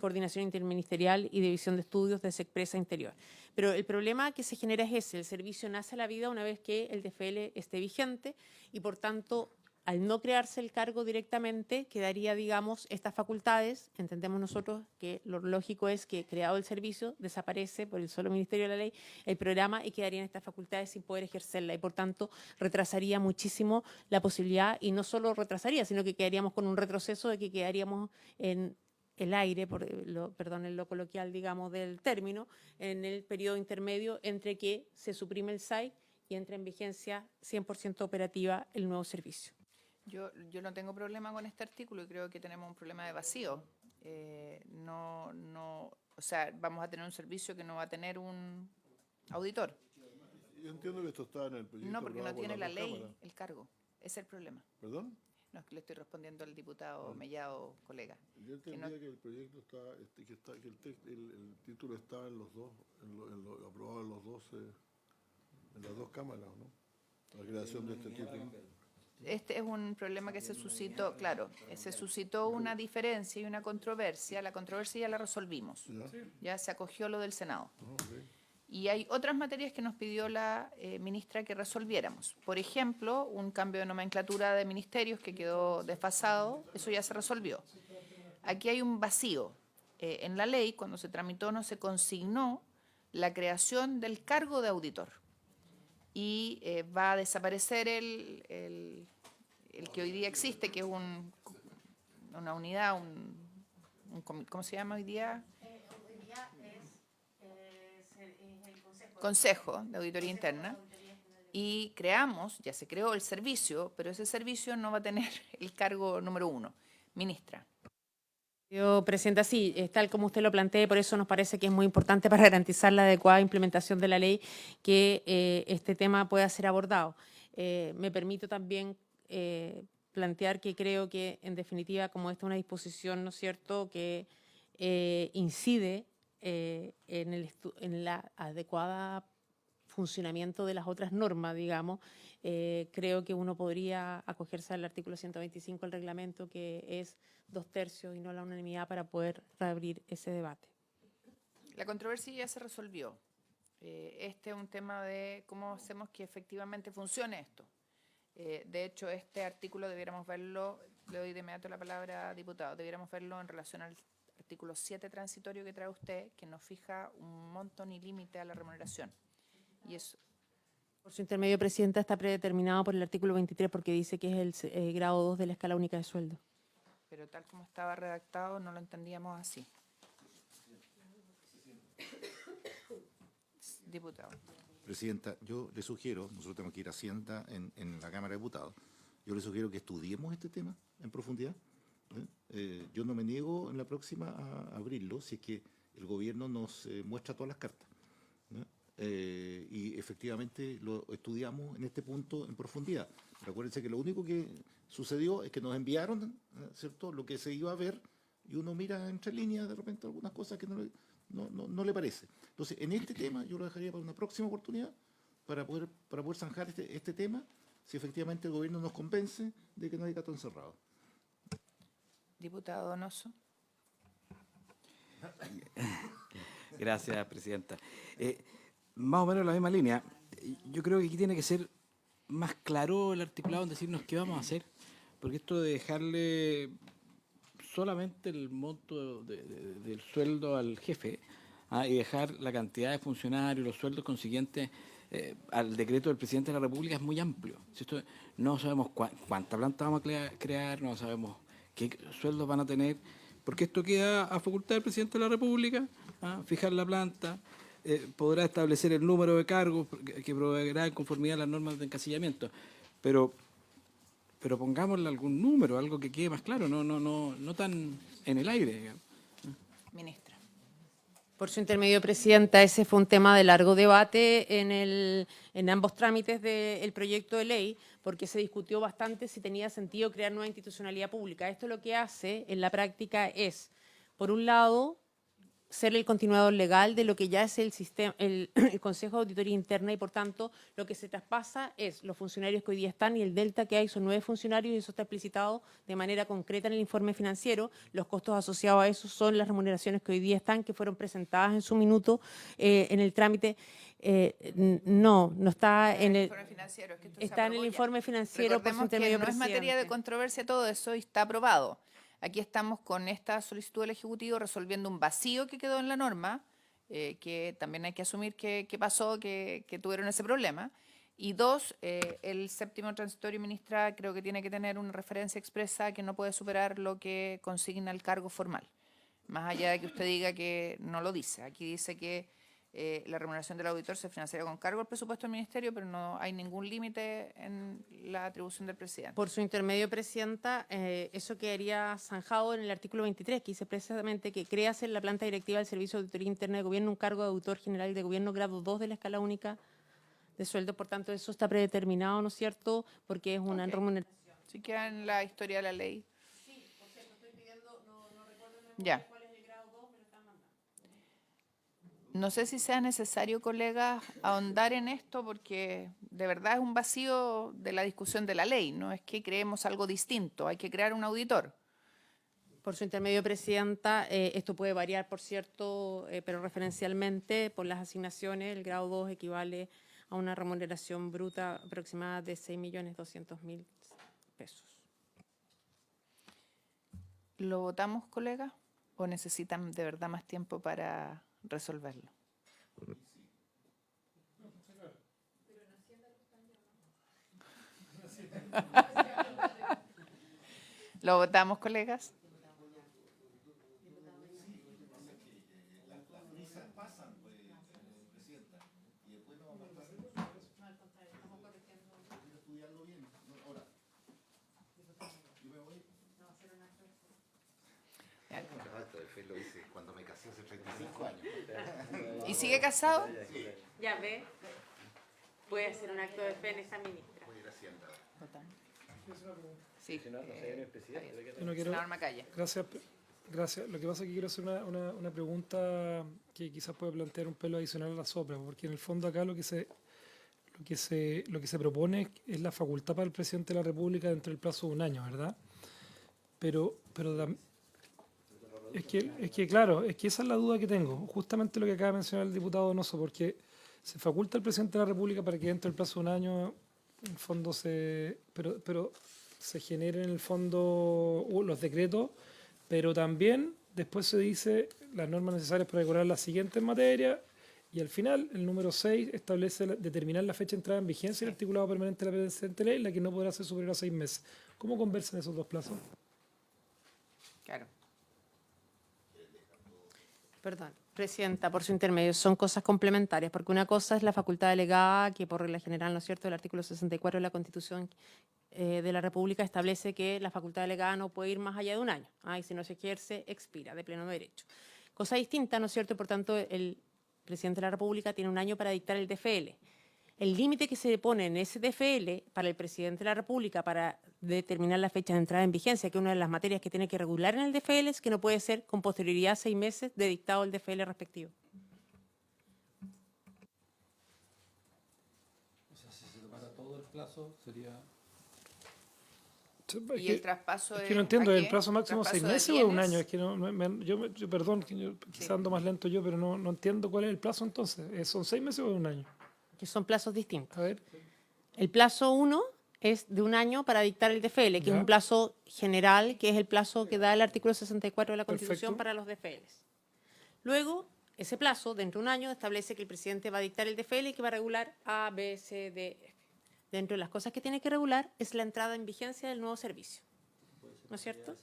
Coordinación Interministerial y División de Estudios de Secpresa Interior. Pero el problema que se genera es ese, el servicio nace a la vida una vez que el DFL esté vigente y, por tanto, al no crearse el cargo directamente, quedaría, digamos, estas facultades. Entendemos nosotros que lo lógico es que, creado el servicio, desaparece por el solo Ministerio de la Ley el programa y quedarían estas facultades sin poder ejercerla y, por tanto, retrasaría muchísimo la posibilidad, y no solo retrasaría, sino que quedaríamos con un retroceso de que quedaríamos en el aire, perdón, lo coloquial, digamos, del término, en el periodo intermedio entre que se suprime el SAI y entra en vigencia 100% operativa el nuevo servicio. Yo no tengo problema con este artículo y creo que tenemos un problema de vacío. O sea, vamos a tener un servicio que no va a tener un auditor. Yo entiendo que esto está en el proyecto. No, porque no aprobado por tiene la las ley dos cámaras. el cargo. Ese es el problema. ¿Perdón? No, es que le estoy respondiendo al diputado Mellado, colega. Yo entendía no- que el proyecto está, que el título está en los dos, aprobado en los dos, en las dos cámaras, ¿no? La creación de este título. Este es un problema que se suscitó, claro, se suscitó una diferencia y una controversia. La controversia ya la resolvimos. Ya se acogió lo del Senado. Y hay otras materias que nos pidió la ministra que resolviéramos. Por ejemplo, un cambio de nomenclatura de ministerios que quedó desfasado, eso ya se resolvió. Aquí hay un vacío. En la ley, cuando se tramitó, no se consignó la creación del cargo de auditor. Y va a desaparecer el que hoy día existe, que es una unidad, ¿cómo se llama hoy día? Consejo de Auditoría Interna. Y ya se creó el servicio, pero ese servicio no va a tener el cargo número 1, ministra. Yo, Presidenta, sí, tal como usted lo plantea, por eso nos parece que es muy importante para garantizar la adecuada implementación de la ley que este tema pueda ser abordado. Me permito también plantear que creo que, en definitiva, como esta es una disposición, ¿no es cierto?, que incide en la adecuada funcionamiento de las otras normas, digamos, creo que uno podría acogerse al artículo 125 del reglamento, que es 2/3 y no la unanimidad, para poder reabrir ese debate. La controversia ya se resolvió. Este es un tema de cómo hacemos que efectivamente funcione esto. De hecho, este artículo debiéramos verlo, le doy de inmediato la palabra a diputado, debiéramos verlo en relación al artículo 7 transitorio que trae usted, que no fija un monto ni límite a la remuneración. Y eso. Por su intermedio, Presidenta, está predeterminado por el artículo 23 porque dice que es el grado 2 de la escala única de sueldo. Pero tal como estaba redactado no lo entendíamos así. Diputado. Presidenta, yo le sugiero, nosotros tenemos que ir a Hacienda en la Cámara de Diputados, yo le sugiero que estudiemos este tema en profundidad. Yo no me niego en la próxima a abrirlo si es que el gobierno nos muestra todas las cartas. Y efectivamente lo estudiamos en este punto en profundidad. Pero acuérdense que lo único que sucedió es que nos enviaron, ¿cierto?, lo que se iba a ver, y uno mira entre líneas de repente algunas cosas que no le parece. Entonces, en este tema yo lo dejaría para una próxima oportunidad para poder zanjar este tema, si efectivamente el gobierno nos convence de que no hay gato encerrado. Diputado Donoso. Gracias, Presidenta. Más o menos en la misma línea. Yo creo que aquí tiene que ser más claro el articulado en decirnos qué vamos a hacer, porque esto de dejarle solamente el monto del sueldo al jefe y dejar la cantidad de funcionarios, los sueldos consiguientes al decreto del Presidente de la República es muy amplio. No sabemos cuánta planta vamos a crear, no sabemos qué sueldos van a tener, porque esto queda a facultad del Presidente de la República, fijar la planta. Podrá establecer el número de cargos que proveerá en conformidad a las normas de encasillamiento, pero pongámosle algún número, algo que quede más claro, no tan en el aire, digamos. Ministra. Por su intermedio, Presidenta, ese fue un tema de largo debate en ambos trámites del proyecto de ley, porque se discutió bastante si tenía sentido crear nueva institucionalidad pública. Esto lo que hace en la práctica es, por un lado, ser el continuador legal de lo que ya es el sistema, el Consejo de Auditoría Interna, y por tanto lo que se traspasa es los funcionarios que hoy día están, y el delta que hay son 9 funcionarios, y eso está explicitado de manera concreta en el informe financiero. Los costos asociados a eso son las remuneraciones que hoy día están, que fueron presentadas en su minuto en el trámite. No está en el informe financiero, es que esto se está en el aprobó ya. informe financiero por su Recordemos que intermedio, no es materia de Presidente. controversia todo eso y está aprobado. Aquí estamos con esta solicitud del Ejecutivo resolviendo un vacío que quedó en la norma, que también hay que asumir que pasó, que tuvieron ese problema. Y dos, el séptimo transitorio, ministra, creo que tiene que tener una referencia expresa que no puede superar lo que consigna el cargo formal. Más allá de que usted diga que no lo dice. Aquí dice que la remuneración del auditor se financiará con cargo al presupuesto del Ministerio, pero no hay ningún límite en la atribución del presidente. Por su intermedio, Presidenta, eso quedaría zanjado en el artículo 23, que dice precisamente que créase en la planta directiva del Servicio de Auditoría Interna de Gobierno un cargo de auditor general de gobierno grado 2 de la escala única de sueldo. Por tanto, eso está predeterminado, ¿no es cierto?, porque es una remuneración. Si queda en la historia de la ley. Sí, por cierto, estoy pidiendo, no recuerdo Ya. cuál es el grado 2, me lo están mandando. No sé si sea necesario, colegas, ahondar en esto porque de verdad es un vacío de la discusión de la ley. No es que creemos algo distinto, hay que crear un auditor. Por su intermedio, Presidenta, esto puede variar, por cierto, pero referencialmente por las asignaciones, el grado 2 equivale a una remuneración bruta aproximada de 6.200.000 pesos. ¿Lo votamos, colegas? ¿O necesitan de verdad más tiempo para resolverlo? ¿Lo votamos, colegas? Lo hice cuando me casé hace 35 años. ¿Y sigue casado? Ya ve, puede hacer un acto de fe en esa ministra. Voy a ir haciendo. Sí. Yo no quiero- Senador Macaya. Gracias. Lo que pasa es que quiero hacer una pregunta que quizás puede plantear un pelo adicional a la sopa, porque en el fondo acá lo que se propone es la facultad para el presidente de la República dentro del plazo de un año, ¿verdad? Pero es que claro, es que esa es la duda que tengo. Justamente lo que acaba de mencionar el diputado Donoso, porque se faculta al presidente de la República para que dentro del plazo de un año, en el fondo, pero se generen en el fondo los decretos, pero también después se dice las normas necesarias para decorar las siguientes materias, y al final el número 6 establece determinar la fecha de entrada en vigencia y el articulado permanente de la presente ley, la que no podrá ser superior a 6 meses. ¿Cómo conversan esos dos plazos? Claro. Perdón, Presidenta, por su intermedio, son cosas complementarias, porque una cosa es la facultad delegada, que por regla general, ¿no es cierto?, el artículo 64 de la Constitución de la República establece que la facultad delegada no puede ir más allá de un año, y si no se ejerce, expira de pleno derecho. Cosa distinta, ¿no es cierto?, y por tanto, el presidente de la República tiene un año para dictar el DFL. El límite que se pone en ese DFL para el presidente de la República para determinar la fecha de entrada en vigencia, que es una de las materias que tiene que regular en el DFL, es que no puede ser con posterioridad a 6 meses de dictado el DFL respectivo. O sea, si se tomara todo el plazo, sería... Y el traspaso Es que no entiendo, ¿a ¿el qué? plazo máximo ¿Traspaso 6 de meses o de un bienes? año? Es que yo perdón, que yo quizás ando más lento yo, pero no entiendo cuál es el plazo entonces. ¿Son 6 meses o de un año? Que son plazos distintos. A ver. El plazo 1 es de un año para dictar el DFL, que Ya. es un plazo general, que es el plazo que da el artículo 64 de la Constitución Perfecto. para los DFLs. Luego, ese plazo, dentro de un año, establece que el presidente va a dictar el DFL y que va a regular A, B, C, D, F. Dentro de las cosas que tiene que regular es la entrada en vigencia del nuevo servicio. ¿No es cierto?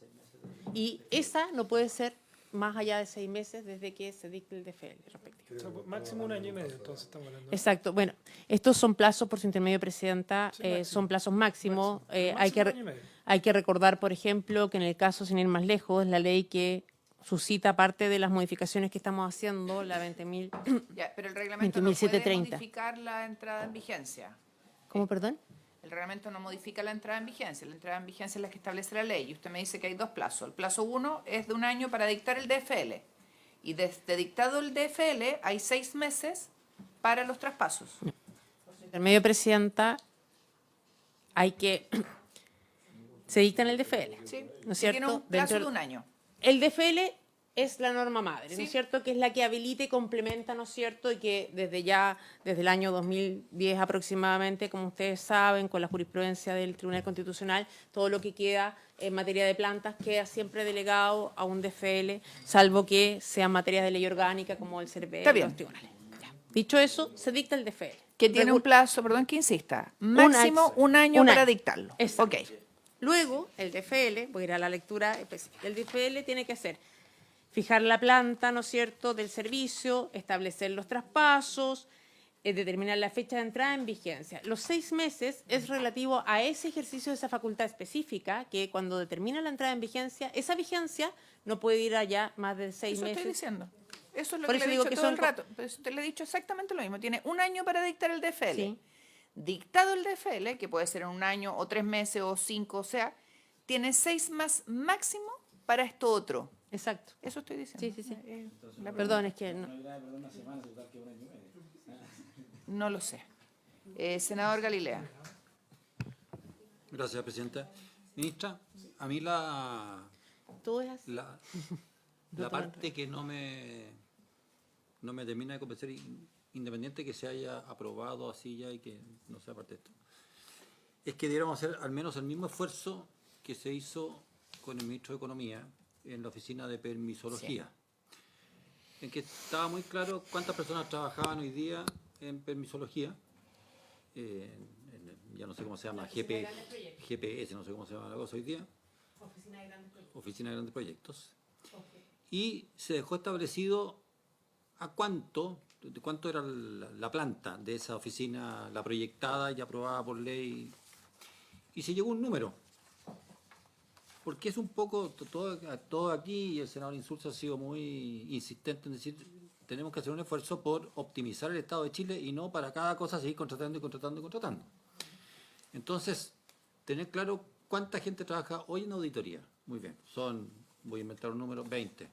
Y esa no puede ser más allá de 6 meses desde que se dicte el DFL respectivo. O sea, máximo un año y medio, entonces estamos hablando. Exacto. Bueno, estos son plazos, por su intermedio, Presidenta, Sí, máximo. son plazos máximos. Máximo. Hay Máximo un año y medio. hay que recordar, por ejemplo, que en el caso, sin ir más lejos, la ley que suscita parte de las modificaciones que estamos haciendo, la 20.000. Ya, pero el reglamento no puede 20.730. modificar la entrada en vigencia. ¿Cómo, perdón? El reglamento no modifica la entrada en vigencia. La entrada en vigencia es la que establece la ley. Y usted me dice que hay dos plazos. El plazo 1 es de 1 año para dictar el DFL. Y desde dictado el DFL hay 6 meses para los traspasos. Intermedio, presidenta, hay que... Se dicta en el DFL, ¿Sí? ¿no es Sí, tiene cierto? un plazo Dentro- de 1 año. El DFL es la norma madre, ¿no Sí. es cierto? Que es la que habilita y complementa, ¿no es cierto? Y que desde el año 2010 aproximadamente, como ustedes saben, con la jurisprudencia del Tribunal Constitucional, todo lo que queda en materia de plantas queda siempre delegado a un DFL, salvo que sean materias de ley orgánica como el CERVEL Está y bien. los tribunales. Ya. Dicho eso, se dicta el DFL. Que tiene un plazo, perdón que insista, máximo un año para dictarlo. Exacto. Ok. Luego, el DFL, voy a ir a la lectura específica, el DFL tiene que hacer fijar la planta, ¿no es cierto?, del servicio, establecer los traspasos, determinar la fecha de entrada en vigencia. Los 6 meses es relativo a ese ejercicio de esa facultad específica, que cuando determina la entrada en vigencia, esa vigencia no puede ir allá más de 6 Eso meses. estoy diciendo. Eso es lo Por que eso le he digo dicho que todo son el co- rato. Pues te le he dicho exactamente lo mismo. Tiene 1 año para dictar el DFL. Sí. Dictado el DFL, que puede ser en 1 año o 3 meses o 5, o sea, tiene 6 más máximo para esto otro. Exacto. Eso estoy diciendo. Sí, sí, sí. La Perdón, es que no. No lo sé. Senador Galilea. Gracias, presidenta. Ministra, a mí la Todo es así. la parte que no me termina de convencer, independiente que se haya aprobado así ya y que no sea parte de esto, es que debiéramos hacer al menos el mismo esfuerzo que se hizo con el ministro de Economía en la oficina de permisología, en que estaba muy claro cuántas personas trabajaban hoy día en permisología, ya no sé cómo se llama, GPS, no sé cómo se llama la cosa hoy día, Oficina de Grandes Proyectos, y se dejó establecido a cuánto era la planta de esa oficina, la proyectada y aprobada por ley, y se llegó a un número. Porque es un poco, todo aquí, y el senador Insulza ha sido muy insistente en decir, tenemos que hacer un esfuerzo por optimizar el Estado de Chile y no para cada cosa seguir contratando y contratando y contratando. Entonces, tener claro cuánta gente trabaja hoy en auditoría. Muy bien, voy a inventar un número, 20.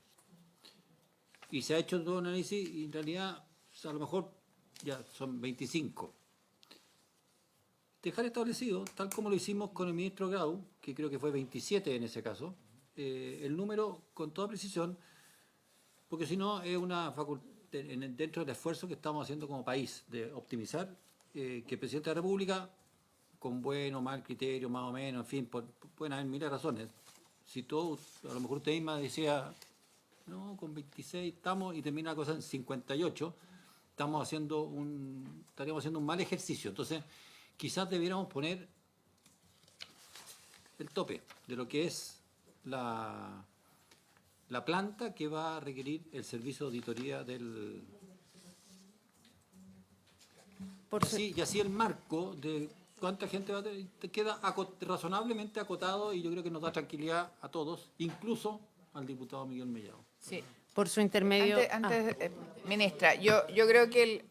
Y se ha hecho todo un análisis y en realidad a lo mejor ya son 25. Dejar establecido, tal como lo hicimos con el ministro Grau, que creo que fue 27 en ese caso, el número con toda precisión, porque si no es una facultad, dentro del esfuerzo que estamos haciendo como país de optimizar, que el presidente de la República, con buen o mal criterio, más o menos, en fin, pueden haber miles de razones. Si todo, a lo mejor usted misma decía, no, con 26 estamos y termina la cosa en 58, estaríamos haciendo un mal ejercicio. Entonces, quizás debiéramos poner el tope de lo que es la planta que va a requerir el servicio de auditoría del... Y así el marco de cuánta gente va a tener, queda razonablemente acotado y yo creo que nos da tranquilidad a todos, incluso al diputado Miguel Mellado. Sí. Por su intermedio. Ministra, yo creo que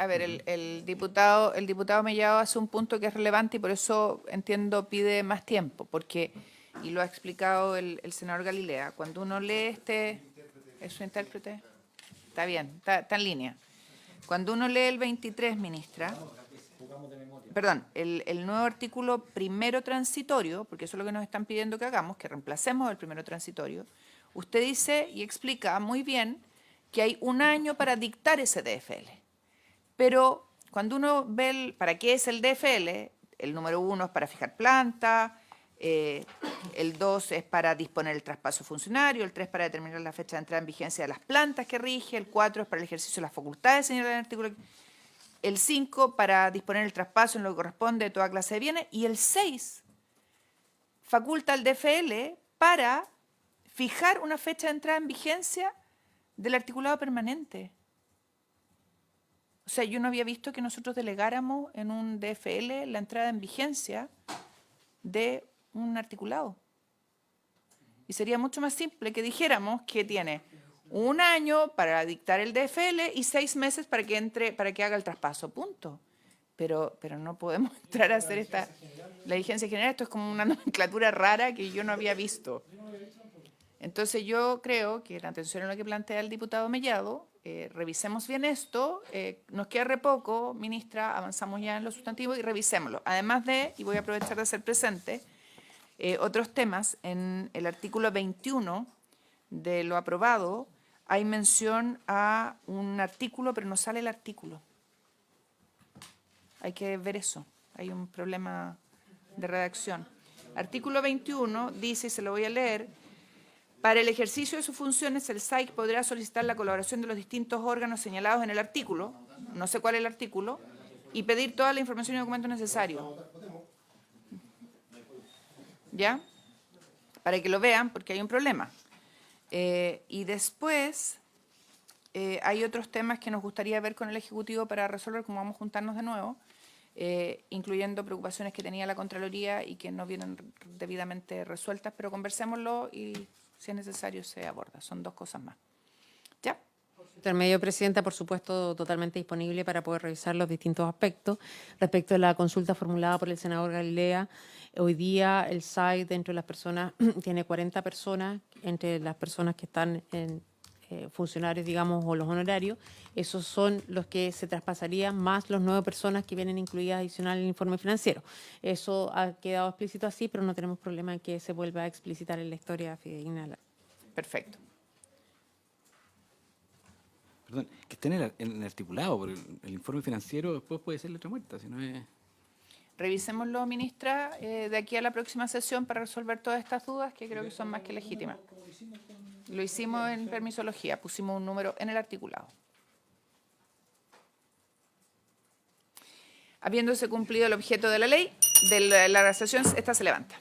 el diputado Mellado hace un punto que es relevante y por eso entiendo pide más tiempo, porque, y lo ha explicado el senador Galilea, cuando uno lee ¿es su intérprete? Está bien, está en línea. Cuando uno lee el 23, ministra, perdón, el nuevo artículo primero transitorio, porque eso es lo que nos están pidiendo que hagamos, que reemplacemos el primero transitorio, usted dice y explica muy bien que hay 1 año para dictar ese DFL. Pero cuando uno ve para qué es el DFL, el número 1 es para fijar planta, el 2 es para disponer el traspaso funcionario, el 3 para determinar la fecha de entrada en vigencia de las plantas que rige, el 4 es para el ejercicio de las facultades señaladas en el artículo, el 5 para disponer el traspaso en lo que corresponde de toda clase de bienes, y el 6 faculta al DFL para fijar una fecha de entrada en vigencia del articulado permanente. O sea, yo no había visto que nosotros delegáramos en un DFL la entrada en vigencia de un articulado. Y sería mucho más simple que dijéramos que tiene 1 año para dictar el DFL y 6 meses para que haga el traspaso, punto. Pero no podemos entrar a hacer la diligencia general. Esto es como una nomenclatura rara que yo no había visto. Entonces yo creo que en atención a lo que plantea el diputado Mellado, revisemos bien esto. Nos queda re poco, ministra, avanzamos ya en lo sustantivo y revisémoslo. Además y voy a aprovechar de hacer presente, otros temas. En el artículo 21 de lo aprobado hay mención a un artículo, pero no sale el artículo. Hay que ver eso. Hay un problema de redacción. Artículo 21 dice, y se lo voy a leer, para el ejercicio de sus funciones el SAIC podrá solicitar la colaboración de los distintos órganos señalados en el artículo, no sé cuál es el artículo, y pedir toda la información y documentos necesarios. ¿Ya? Para que lo vean, porque hay un problema. Y después hay otros temas que nos gustaría ver con el Ejecutivo para resolver, como vamos a juntarnos de nuevo, incluyendo preocupaciones que tenía la Contraloría y que no vienen debidamente resueltas, pero conversémoslo y si es necesario se aborda. Son 2 cosas más. ¿Ya? Intermedio, Presidenta, por supuesto, totalmente disponible para poder revisar los distintos aspectos. Respecto a la consulta formulada por el senador Galilea, hoy día el SAIC, dentro de las personas, tiene 40 personas, entre las personas que están en funcionarios, digamos, o los honorarios. Esos son los que se traspasarían, más los 9 personas que vienen incluidas adicional en el informe financiero. Eso ha quedado explícito así, pero no tenemos problema en que se vuelva a explicitar en la historia fidedigna. Perfecto. Perdón, que esté en el articulado, porque el informe financiero después puede ser letra muerta, si no es... Revisémoslo, ministra, de aquí a la próxima sesión para resolver todas estas dudas, que creo que son más que legítimas. Lo hicimos en permisología, pusimos un número en el articulado. Habiéndose cumplido el objeto de la ley, de la sesión, esta se levanta.